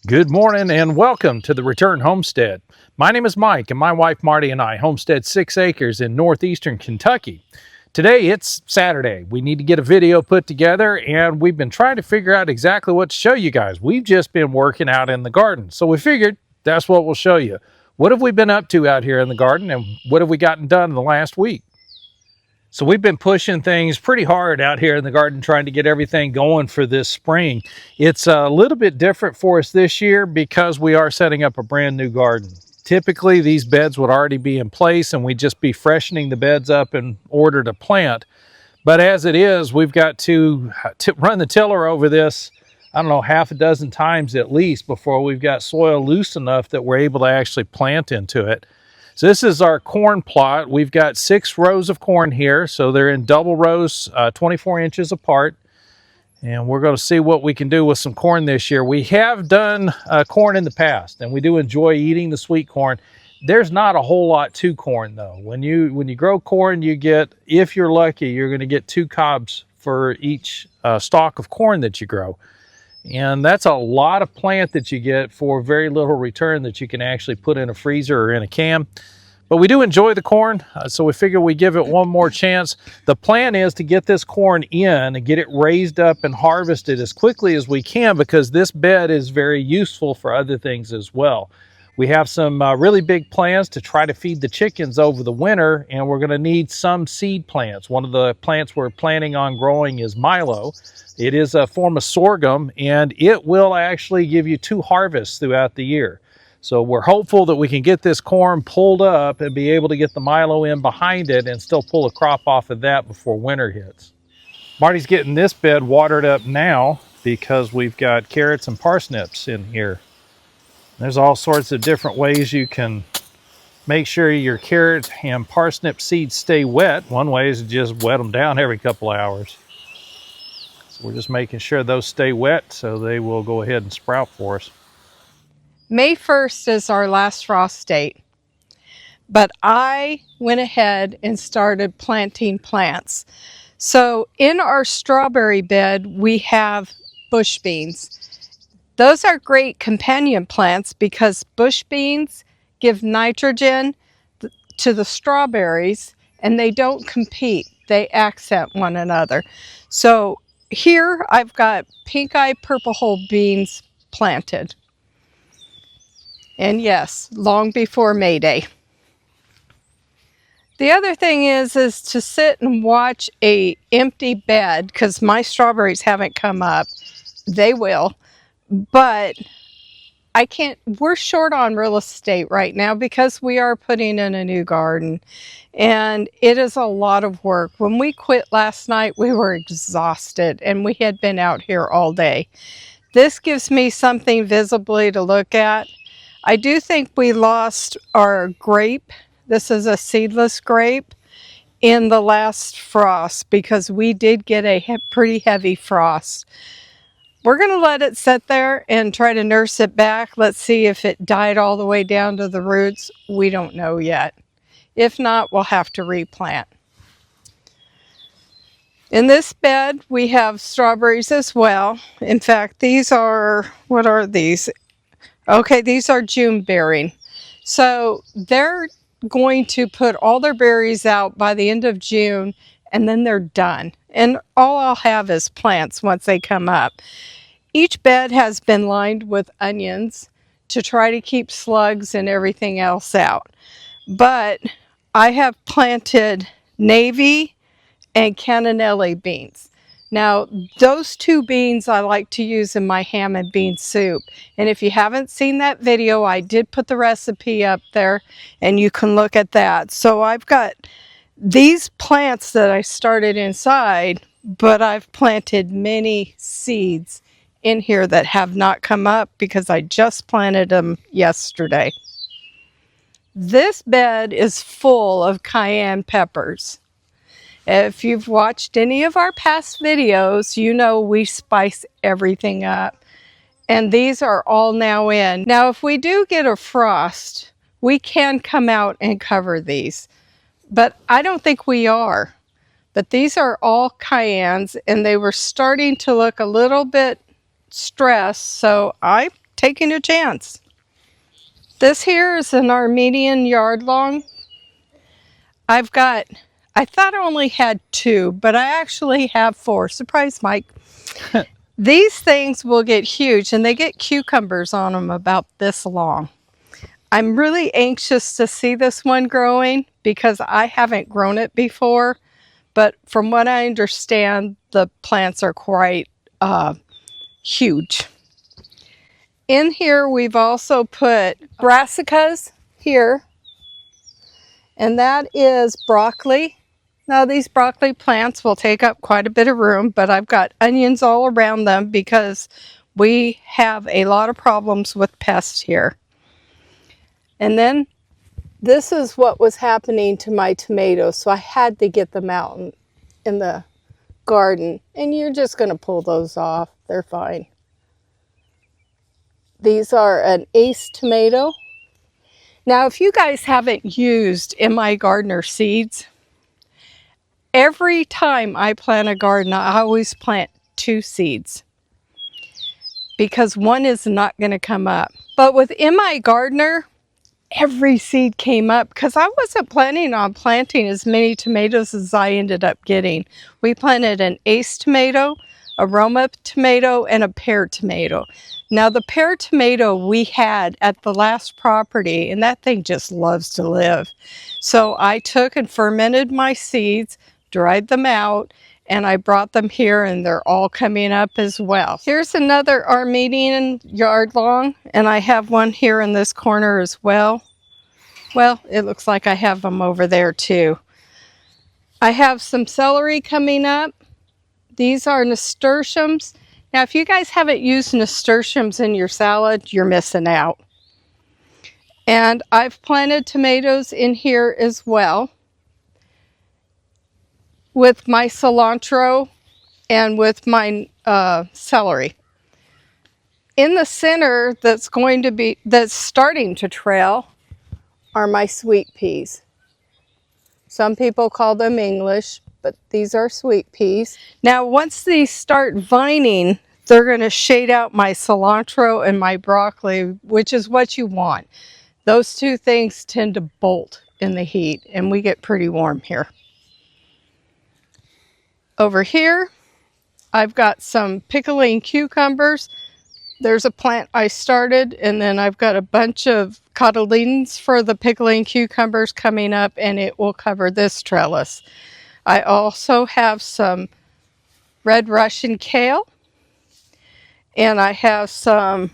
Good morning and welcome to the Return Homestead. My name is Mike and my wife Marty and I homestead 6 acres in northeastern Kentucky. Today it's Saturday. We need to get a video put together and we've been trying to figure out exactly what to show you guys. We've just been working out in the garden, so we figured that's what we'll show you. What have we been up to out here in the garden and what have we gotten done in the last week? So we've been pushing things pretty hard out here in the garden, trying to get everything going for this spring. It's a little bit different for us this year because we are setting up a brand new garden. Typically, these beds would already be in place and we'd just be freshening the beds up in order to plant. But as it is, we've got to run the tiller over this, I don't know, half a dozen times at least before we've got soil loose enough that we're able to actually plant into it. So this is our corn plot. We've got 6 rows of corn here, so they're in double rows, 24 inches apart. And we're going to see what we can do with some corn this year. We have done corn in the past, and we do enjoy eating the sweet corn. There's not a whole lot to corn, though. When you grow corn, you get, if you're lucky, you're going to get 2 cobs for each stalk of corn that you grow. And that's a lot of plant that you get for very little return that you can actually put in a freezer or in a can. But we do enjoy the corn, so we figure we give it one more chance. The plan is to get this corn in and get it raised up and harvested as quickly as we can because this bed is very useful for other things as well. We have some really big plans to try to feed the chickens over the winter, and we're going to need some seed plants. One of the plants we're planning on growing is Milo. It is a form of sorghum, and it will actually give you 2 harvests throughout the year. So we're hopeful that we can get this corn pulled up and be able to get the Milo in behind it and still pull a crop off of that before winter hits. Marty's getting this bed watered up now because we've got carrots and parsnips in here. There's all sorts of different ways you can make sure your carrot and parsnip seeds stay wet. One way is to just wet them down every couple of hours. So we're just making sure those stay wet so they will go ahead and sprout for us. May 1st is our last frost date, but I went ahead and started planting plants. So in our strawberry bed, we have bush beans. Those are great companion plants because bush beans give nitrogen to the strawberries and they don't compete. They accent one another. So here I've got pink-eye purple hull beans planted. And yes, long before May Day. The other thing is to sit and watch a empty bed, because my strawberries haven't come up. They will. But I can't, we're short on real estate right now because we are putting in a new garden. And it is a lot of work. When we quit last night, we were exhausted and we had been out here all day. This gives me something visibly to look at. I do think we lost our grape. This is a seedless grape in the last frost because we did get a pretty heavy frost. We're going to let it sit there and try to nurse it back. Let's see if it died all the way down to the roots. We don't know yet. If not, we'll have to replant. In this bed, we have strawberries as well. In fact, these are, what are these? Okay, these are June bearing. So they're going to put all their berries out by the end of June and then they're done. And all I'll have is plants once they come up. Each bed has been lined with onions to try to keep slugs and everything else out. But I have planted navy and cannellini beans. Now, those 2 beans I like to use in my ham and bean soup. And if you haven't seen that video, I did put the recipe up there and you can look at that. So I've got these plants that I started inside, but I've planted many seeds in here that have not come up because I just planted them yesterday. This bed is full of cayenne peppers. If you've watched any of our past videos, you know we spice everything up. And these are all now in. Now, if we do get a frost, we can come out and cover these. But I don't think we are. But these are all cayennes, and they were starting to look a little bit stressed. So I taking a chance. This here is an Armenian yard long. I thought I only had 2, but I actually have 4. Surprise, Mike. These things will get huge, and they get cucumbers on them about this long. I'm really anxious to see this one growing because I haven't grown it before, but from what I understand, the plants are quite huge. In here, we've also put brassicas here, and that is broccoli. Now, these broccoli plants will take up quite a bit of room, but I've got onions all around them because we have a lot of problems with pests here. And then this is what was happening to my tomatoes, so I had to get them out in the garden. And you're just going to pull those off. They're fine. These are an ace tomato. Now, if you guys haven't used MI Gardener seeds, every time I plant a garden, I always plant 2 seeds because one is not going to come up. But with MI Gardener, every seed came up because I wasn't planning on planting as many tomatoes as I ended up getting. We planted an ace tomato, a Roma tomato, and a pear tomato. Now, the pear tomato we had at the last property, and that thing just loves to live. So I took and fermented my seeds, dried them out, and I brought them here, and they're all coming up as well. Here's another Armenian yard long, and I have one here in this corner as well. Well, it looks like I have them over there too. I have some celery coming up. These are nasturtiums. Now, if you guys haven't used nasturtiums in your salad, you're missing out. And I've planted tomatoes in here as well with my cilantro and with my celery. In the center that's starting to trail are my sweet peas. Some people call them English, but these are sweet peas. Now, once these start vining, they're going to shade out my cilantro and my broccoli, which is what you want. Those 2 things tend to bolt in the heat, and we get pretty warm here. Over here, I've got some pickling cucumbers. There's a plant I started, and then I've got a bunch of cotyledons for the pickling cucumbers coming up, and it will cover this trellis. I also have some red Russian kale, and I have some,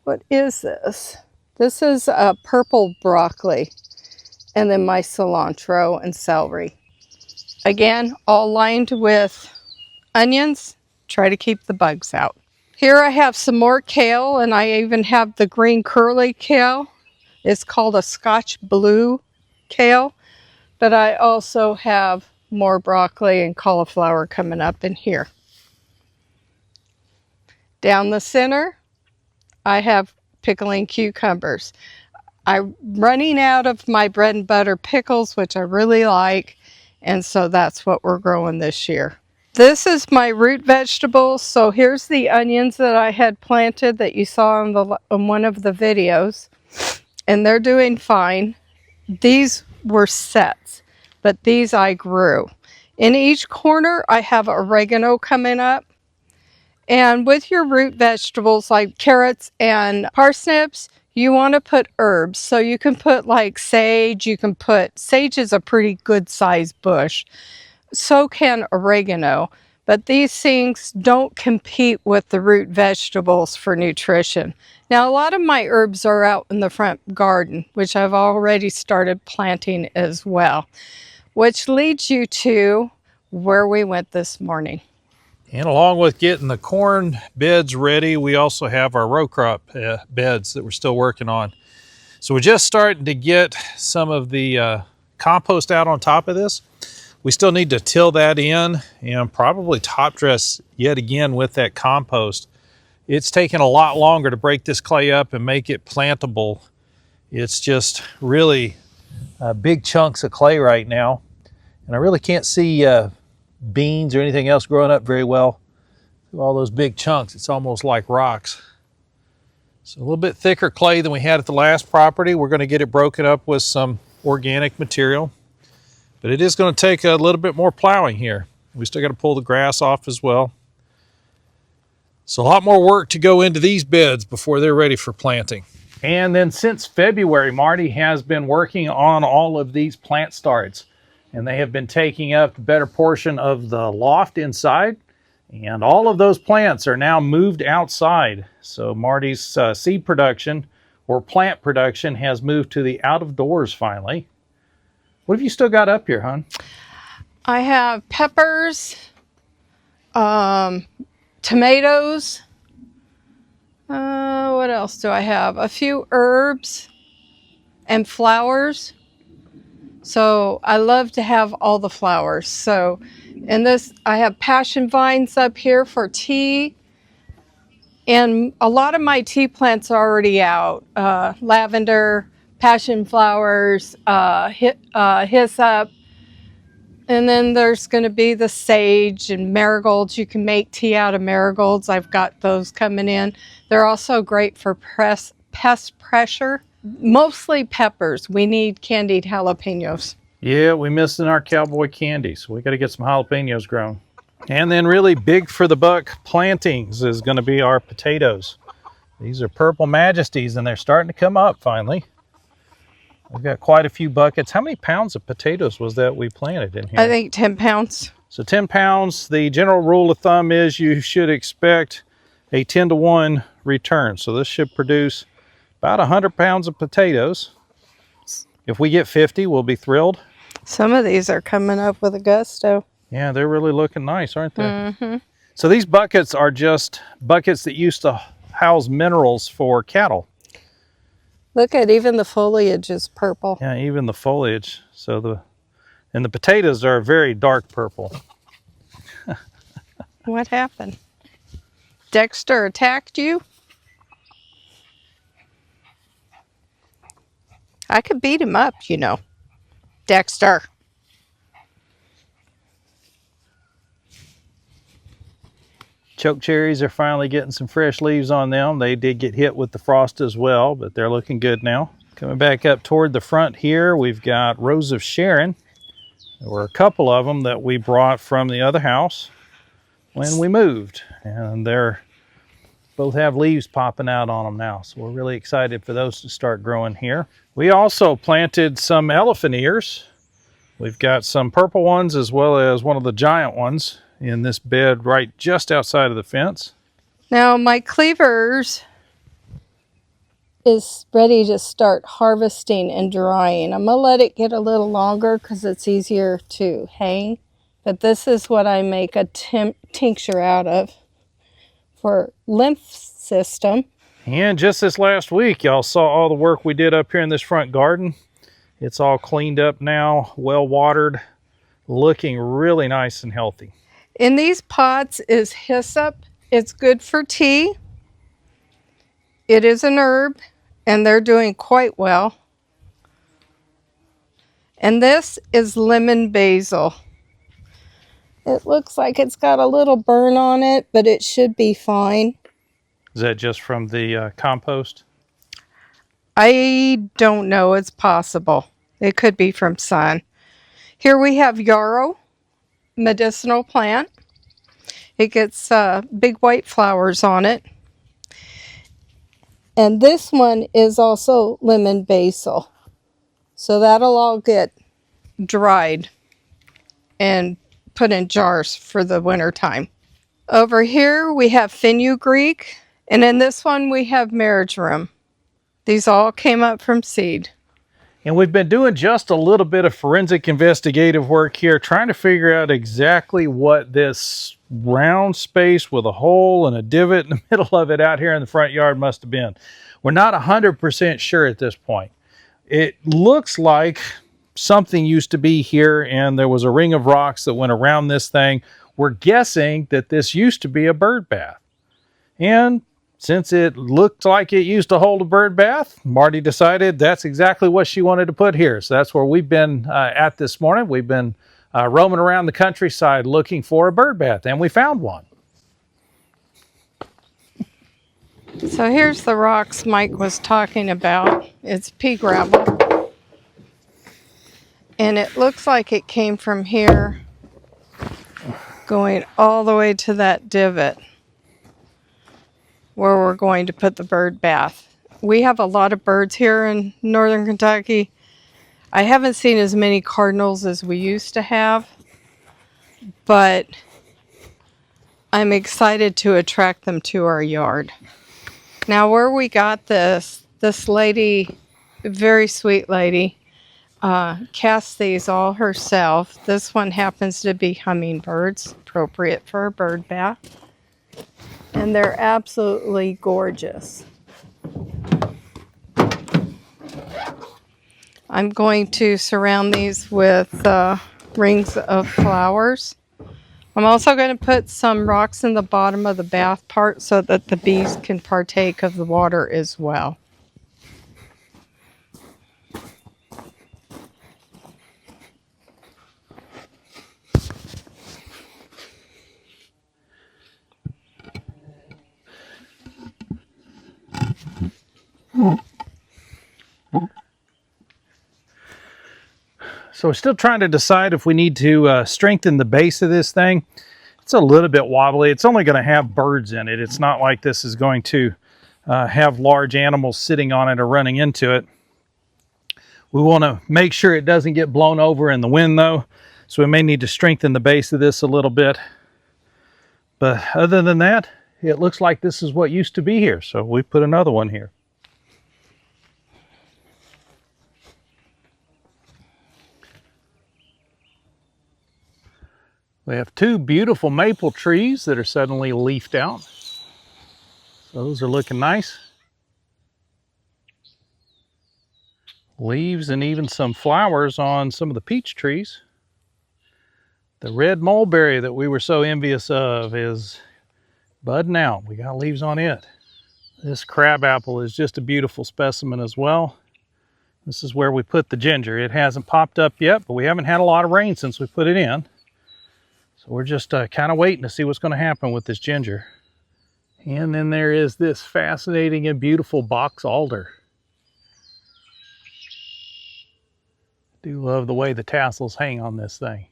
what is this? This is a purple broccoli, and then my cilantro and celery. Again, all lined with onions. Try to keep the bugs out. Here I have some more kale, and I even have the green curly kale. It's called a Scotch blue kale. But I also have more broccoli and cauliflower coming up in here. Down the center, I have pickling cucumbers. I'm running out of my bread and butter pickles, which I really like, and so that's what we're growing this year. This is my root vegetables. So here's the onions that I had planted that you saw on one of the videos, and they're doing fine. These were sets, but these I grew. In each corner, I have oregano coming up. And with your root vegetables like carrots and parsnips, you want to put herbs. So you can put like sage. Sage is a pretty good sized bush. So can oregano, but these things don't compete with the root vegetables for nutrition. Now, a lot of my herbs are out in the front garden, which I've already started planting as well, which leads you to where we went this morning. And along with getting the corn beds ready, we also have our row crop beds that we're still working on. So we're just starting to get some of the compost out on top of this. We still need to till that in and probably top dress yet again with that compost. It's taken a lot longer to break this clay up and make it plantable. It's just really big chunks of clay right now. And I really can't see beans or anything else growing up very well through all those big chunks. It's almost like rocks. So a little bit thicker clay than we had at the last property. We're going to get it broken up with some organic material. But it is going to take a little bit more plowing here. We still got to pull the grass off as well. So a lot more work to go into these beds before they're ready for planting. And then since February, Marty has been working on all of these plant starts. And they have been taking up the better portion of the loft inside. And all of those plants are now moved outside. So Marty's seed production or plant production has moved to the out of doors finally. What have you still got up here, hon? I have peppers, tomatoes. What else do I have? A few herbs and flowers. So I love to have all the flowers. So in this, I have passion vines up here for tea. And a lot of my tea plants are already out. Lavender, passion flowers, hyssop. And then there's going to be the sage and marigolds. You can make tea out of marigolds. I've got those coming in. They're also great for pest pressure. Mostly peppers. We need candied jalapenos. Yeah, we missing our cowboy candy, so we got to get some jalapenos grown. And then really big for the buck plantings is going to be our potatoes. These are purple Majesties, and they're starting to come up finally. We've got quite a few buckets. How many pounds of potatoes was that we planted in here? I think 10 pounds. So 10 pounds. The general rule of thumb is you should expect a 10-to-1 return. So this should produce about 100 pounds of potatoes. If we get 50, we'll be thrilled. Some of these are coming up with a gusto. Yeah, they're really looking nice, aren't they? Mm-hmm. So these buckets are just buckets that used to house minerals for cattle. Look at even the foliage is purple. Yeah, even the foliage. So the potatoes are very dark purple. What happened? Dexter attacked you? I could beat him up, you know. Dexter. Chokecherries are finally getting some fresh leaves on them. They did get hit with the frost as well, but they're looking good now. Coming back up toward the front here, we've got Rose of Sharon. There were a couple of them that we brought from the other house when we moved, and they're both have leaves popping out on them now. So we're really excited for those to start growing here. We also planted some elephant ears. We've got some purple ones as well as one of the giant ones in this bed right just outside of the fence. Now my Cleavers is ready to start harvesting and drying. I'm gonna let it get a little longer because it's easier to hang. But this is what I make a tincture out of for lymph system. And just this last week, y'all saw all the work we did up here in this front garden. It's all cleaned up now, well watered, looking really nice and healthy. In these pots is hyssop. It's good for tea. It is an herb, and they're doing quite well. And this is lemon basil. It looks like it's got a little burn on it, but it should be fine. Is that just from the compost? I don't know. It's possible. It could be from sun. Here we have yarrow, medicinal plant. It gets big white flowers on it. And this one is also lemon basil. So that'll all get dried and put in jars for the winter time. Over here we have fenugreek, and in this one we have marjoram. These all came up from seed. And we've been doing just a little bit of forensic investigative work here, trying to figure out exactly what this round space with a hole and a divot in the middle of it out here in the front yard must have been. We're not 100% sure at this point. It looks like something used to be here and there was a ring of rocks that went around this thing. We're guessing that this used to be a bird bath. And since it looked like it used to hold a bird bath, Marty decided that's exactly what she wanted to put here. So that's where we've been at this morning. We've been roaming around the countryside looking for a bird bath, and we found one. So here's the rocks Mike was talking about. It's pea gravel. And it looks like it came from here going all the way to that divot where we're going to put the bird bath. We have a lot of birds here in northern Kentucky. I haven't seen as many cardinals as we used to have, but I'm excited to attract them to our yard. Now where we got this lady, very sweet lady, casts these all herself. This one happens to be hummingbirds, appropriate for a bird bath. And they're absolutely gorgeous. I'm going to surround these with rings of flowers. I'm also going to put some rocks in the bottom of the bath part so that the bees can partake of the water as well. So we're still trying to decide if we need to strengthen the base of this thing. It's a little bit wobbly. It's only going to have birds in it. It's not like this is going to have large animals sitting on it or running into it. We want to make sure it doesn't get blown over in the wind though. So we may need to strengthen the base of this a little bit. But other than that, it looks like this is what used to be here. So we put another one here. We have two beautiful maple trees that are suddenly leafed out. So those are looking nice. Leaves and even some flowers on some of the peach trees. The red mulberry that we were so envious of is budding out. We got leaves on it. This crabapple is just a beautiful specimen as well. This is where we put the ginger. It hasn't popped up yet, but we haven't had a lot of rain since we put it in. So we're just kind of waiting to see what's going to happen with this ginger. And then there is this fascinating and beautiful box alder. I do love the way the tassels hang on this thing.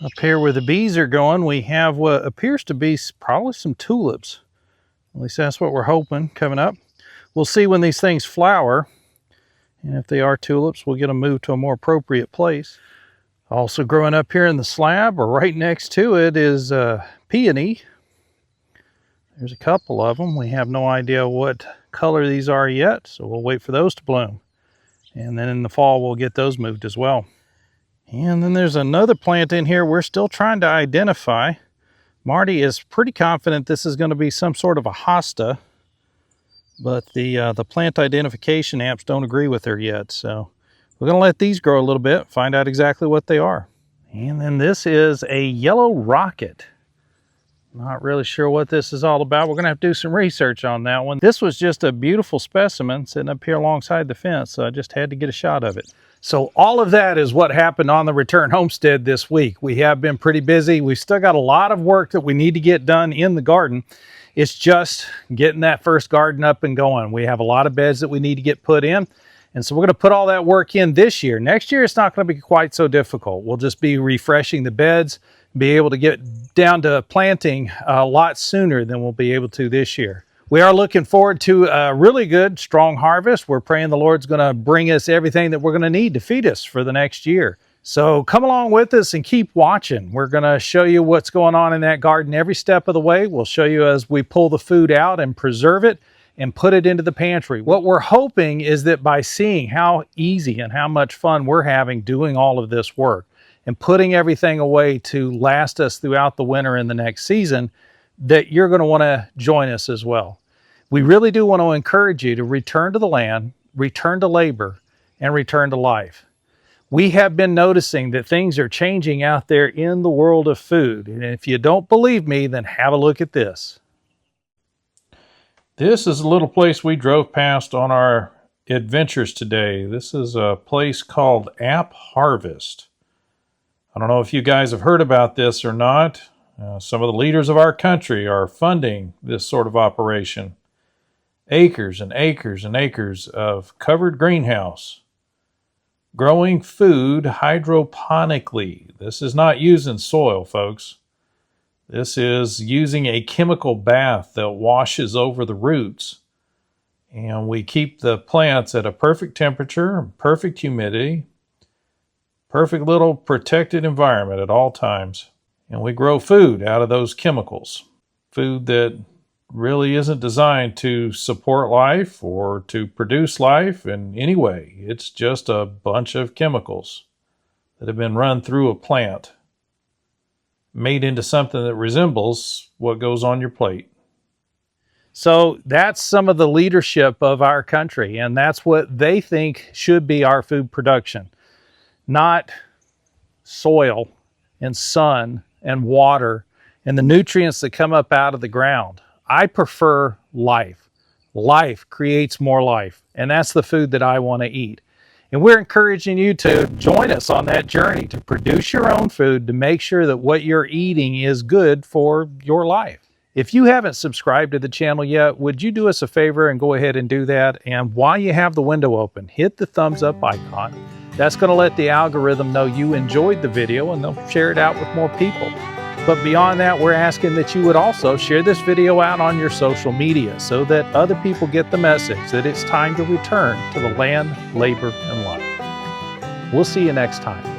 Up here where the bees are going, we have what appears to be probably some tulips. At least that's what we're hoping coming up. We'll see when these things flower, and if they are tulips, we'll get them moved to a more appropriate place. Also growing up here in the slab, or right next to it, is peony. There's a couple of them. We have no idea what color these are yet, so we'll wait for those to bloom. And then in the fall, we'll get those moved as well. And then there's another plant in here we're still trying to identify. Marty is pretty confident this is going to be some sort of a hosta, but the plant identification apps don't agree with her yet. So we're going to let these grow a little bit, find out exactly what they are. And then this is a yellow rocket. Not really sure what this is all about. We're going to have to do some research on that one. This was just a beautiful specimen sitting up here alongside the fence, so I just had to get a shot of it. So all of that is what happened on the Return Homestead this week. We have been pretty busy. We've still got a lot of work that we need to get done in the garden. It's just getting that first garden up and going. We have a lot of beds that we need to get put in. And so we're going to put all that work in this year. Next year, it's not going to be quite so difficult. We'll just be refreshing the beds, be able to get down to planting a lot sooner than we'll be able to this year. We are looking forward to a really good, strong harvest. We're praying the Lord's going to bring us everything that we're going to need to feed us for the next year. So come along with us and keep watching. We're going to show you what's going on in that garden every step of the way. We'll show you as we pull the food out and preserve it and put it into the pantry. What we're hoping is that by seeing how easy and how much fun we're having doing all of this work and putting everything away to last us throughout the winter and the next season, that you're going to want to join us as well. We really do want to encourage you to return to the land, return to labor, and return to life. We have been noticing that things are changing out there in the world of food. And if you don't believe me, then have a look at this. This is a little place we drove past on our adventures today. This is a place called App Harvest. I don't know if you guys have heard about this or not. Some of the leaders of our country are funding this sort of operation. Acres and acres and acres of covered greenhouse. Growing food hydroponically. This is not using soil, folks. This is using a chemical bath that washes over the roots. And we keep the plants at a perfect temperature, perfect humidity, perfect little protected environment at all times. And we grow food out of those chemicals. Food that really isn't designed to support life or to produce life in any way. It's just a bunch of chemicals that have been run through a plant, made into something that resembles what goes on your plate. So that's some of the leadership of our country, and that's what they think should be our food production. Not soil and sun and water and the nutrients that come up out of the ground. I prefer life. Life creates more life, and that's the food that I want to eat. And we're encouraging you to join us on that journey to produce your own food, to make sure that what you're eating is good for your life. If you haven't subscribed to the channel yet, would you do us a favor and go ahead and do that? And while you have the window open, hit the thumbs up icon. That's going to let the algorithm know you enjoyed the video, and they'll share it out with more people. But beyond that, we're asking that you would also share this video out on your social media so that other people get the message that it's time to return to the land, labor, and life. We'll see you next time.